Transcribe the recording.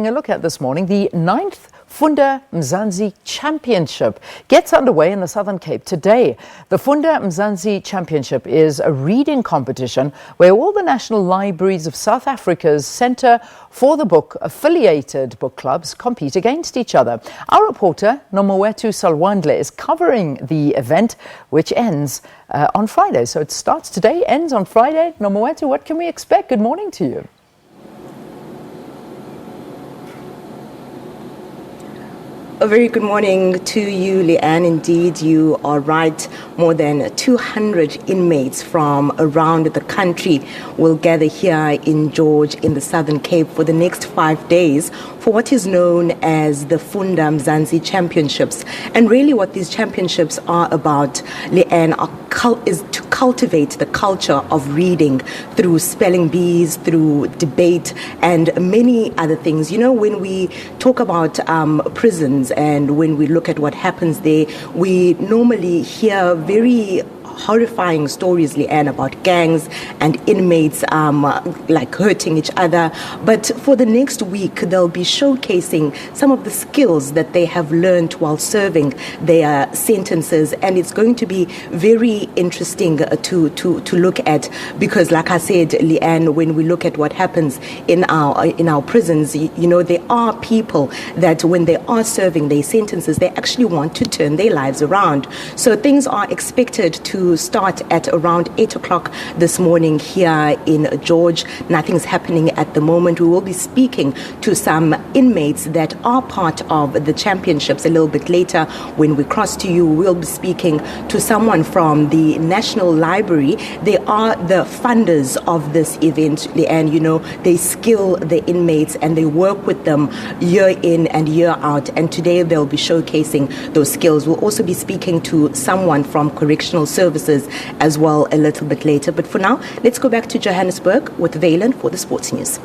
A look at this morning, the 9th Funda Mzantsi Championship gets underway in the Southern Cape today. The Funda Mzantsi Championship is a reading competition where all the national libraries of South Africa's Centre for the Book affiliated book clubs compete against each other. Our reporter, NOMAWETHU Solwandle, is covering the event, which ends on Friday. So it starts today, ends on Friday. NOMAWETHU, what can we expect? Good morning to you. A very good morning to you, Leanne. Indeed, you are right. More than 200 inmates from around the country will gather here in George in the Southern Cape for the next 5 days for what is known as the Funda Mzantsi Championships. And really what these championships are about, Leanne, is to cultivate the culture of reading through spelling bees, through debate, and many other things. You know, when we talk about prisons, and when we look at what happens there, we normally hear very horrifying stories, Leanne, about gangs and inmates like hurting each other. But for the next week, they'll be showcasing some of the skills that they have learned while serving their sentences. And it's going to be very interesting to look at, because like I said, Leanne, when we look at what happens in our prisons, you know, there are people that when they are serving their sentences, they actually want to turn their lives around. So things are expected to start at around 8 o'clock this morning here in George. Nothing's happening at the moment. We will be speaking to some inmates that are part of the championships a little bit later. When we cross to you, we'll be speaking to someone from the National Library. They are the funders of this event, and you know, they skill the inmates and they work with them year in and year out. And today they'll be showcasing those skills. We'll also be speaking to someone from Correctional Services as well a little bit later. But for now, let's go back to Johannesburg with Valen for the sports news.